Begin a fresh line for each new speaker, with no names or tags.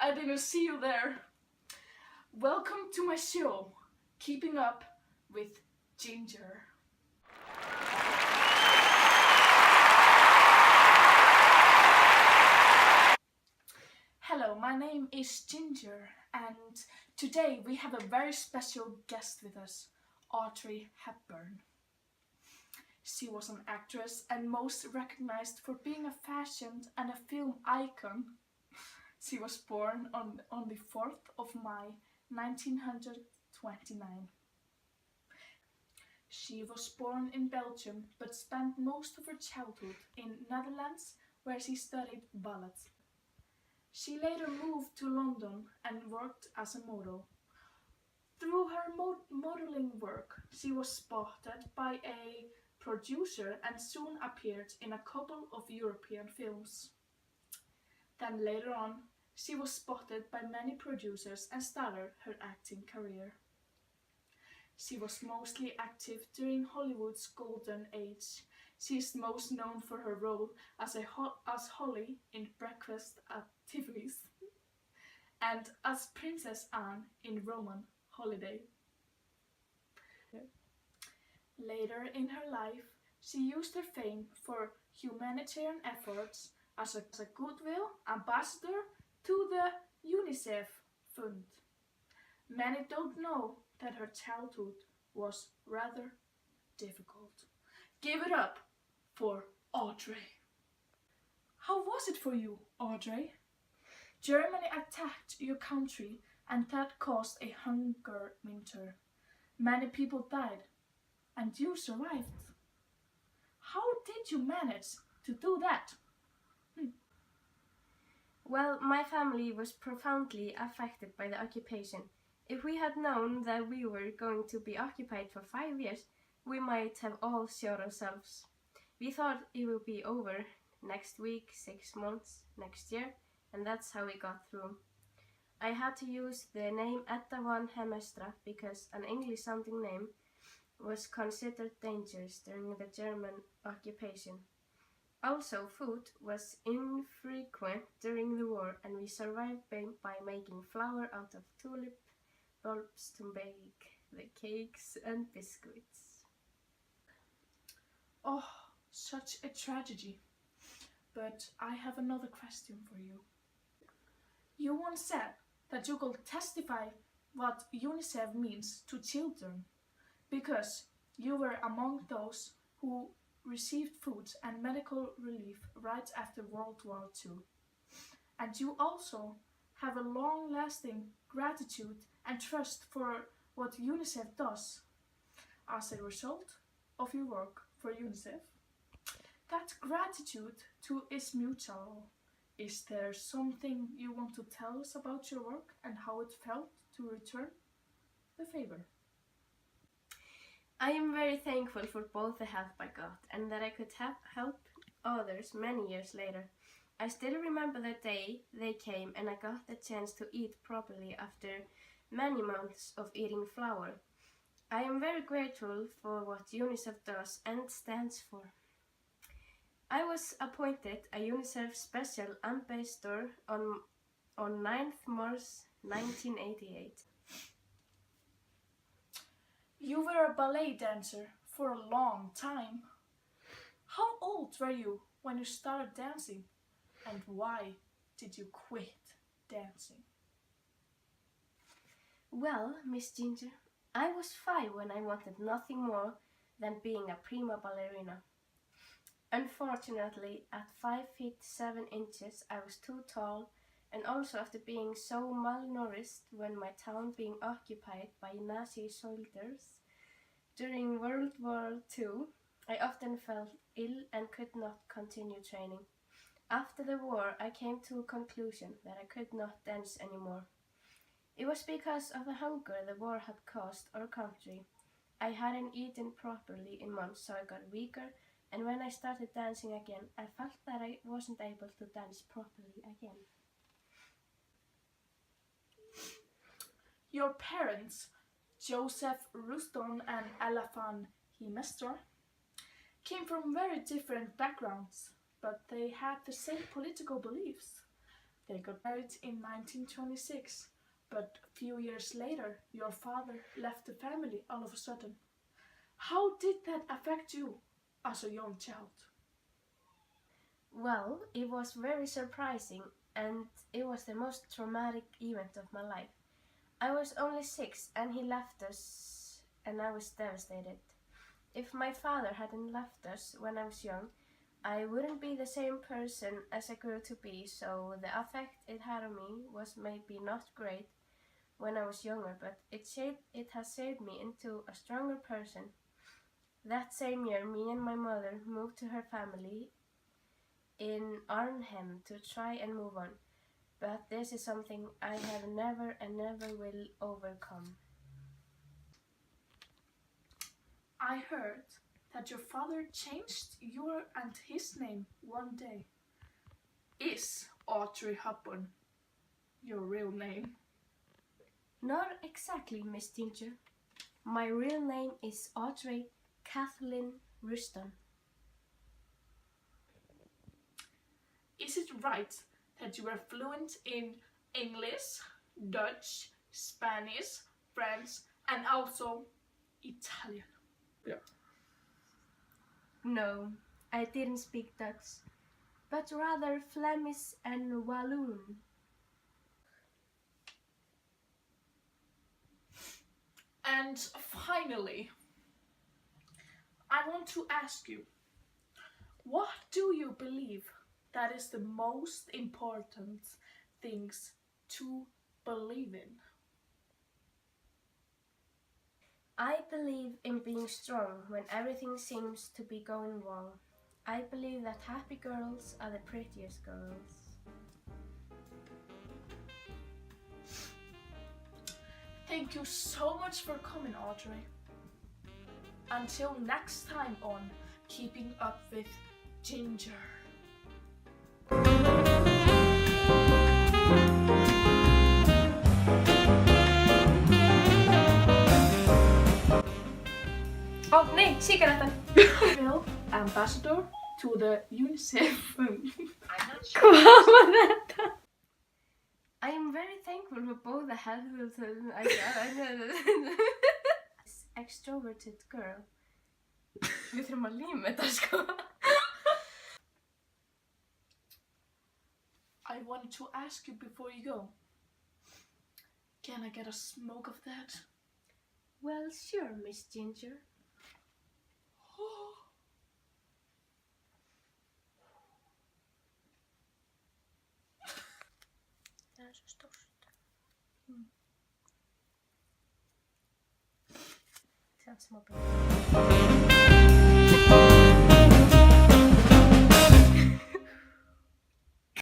I didn't see you there. Welcome to my show, Keeping Up with Ginger. Hello, my name is Ginger, and today we have a very special guest with us, Audrey Hepburn. She was an actress and most recognized for being a fashion and a film icon. She was born on the 4th of May 1929. She was born in Belgium but spent most of her childhood in Netherlands, where she studied ballet. She later moved to London and worked as a model. Through her modeling work, she was spotted by a producer and soon appeared in a couple of European films. Then later on, she was spotted by many producers and started her acting career. She was mostly active during Hollywood's golden age. She is most known for her role as Holly in Breakfast at Tiffany's and as Princess Anne in Roman Holiday. Later in her life, she used her fame for humanitarian efforts as a goodwill ambassador to the UNICEF Fund. Many don't know that her childhood was rather difficult. Give it up for Audrey. How was it for you, Audrey? Germany attacked your country and that caused a hunger winter. Many people died and you survived. How did you manage to do that?
Well, my family was profoundly affected by the occupation. If we had known that we were going to be occupied for 5 years, we might have all shot ourselves. We thought it would be over next week, 6 months, next year, and that's how we got through. I had to use the name Edda van Hemestra because an English-sounding name was considered dangerous during the German occupation. Also, food was infrequent during the war, and we survived by making flour out of tulip bulbs to bake the cakes and biscuits.
Oh, such a tragedy. But I have another question for you. You once said that you could testify what UNICEF means to children because you were among those who received food and medical relief right after World War II. And you also have a long-lasting gratitude and trust for what UNICEF does as a result of your work for UNICEF. That gratitude too is mutual. Is there something you want to tell us about your work and how it felt to return the favor?
I am very thankful for both the help I got and that I could help others many years later. I still remember the day they came and I got the chance to eat properly after many months of eating flour. I am very grateful for what UNICEF does and stands for. I was appointed a UNICEF Special Ambassador on 9th March 1988.
You were a ballet dancer for a long time. How old were you when you started dancing? And why did you quit dancing?
Well, Miss Ginger, I was 5 when I wanted nothing more than being a prima ballerina. Unfortunately, at 5 feet 7 inches, I was too tall, and also after being so malnourished when my town being occupied by Nazi soldiers during World War II, I often felt ill and could not continue training. After the war, I came to a conclusion that I could not dance anymore. It was because of the hunger the war had caused our country. I hadn't eaten properly in months, so I got weaker, and when I started dancing again, I felt that I wasn't able to dance properly again.
Your parents, Joseph Ruston and Ella van Hemestra, came from very different backgrounds, but they had the same political beliefs. They got married in 1926, but a few years later, your father left the family all of a sudden. How did that affect you as a young child?
Well, it was very surprising and it was the most traumatic event of my life. I was only 6 and he left us and I was devastated. If my father hadn't left us when I was young, I wouldn't be the same person as I grew to be, so the effect it had on me was maybe not great when I was younger, but it has shaped me into a stronger person. That same year, me and my mother moved to her family in Arnhem to try and move on, but this is something I have never and never will overcome.
I heard that your father changed your and his name one day. Is Audrey Hepburn your real name?
Not exactly, Miss Ginger. My real name is Audrey Kathleen Ruston.
Is it right that you are fluent in English, Dutch, Spanish, French, and also Italian?
Yeah.
No, I didn't speak Dutch, but rather Flemish and Walloon.
And finally, I want to ask you, what do you believe that is the most important things to believe in?
I believe in being strong when everything seems to be going wrong. I believe that happy girls are the prettiest girls.
Thank you so much for coming, Audrey. Until next time on Keeping Up with Ginger.
Oh, nej, cigaretten!
Bill, ambassador to the UNICEF.
I'm not
Vad var detta? I am very thankful for both the health and extroverted girl. Við þurfum að líma þetta sko.
I wanted to ask you before you go. Can I get a smoke of that?
Well, sure, Miss Ginger. Det är så stort. Det känns som att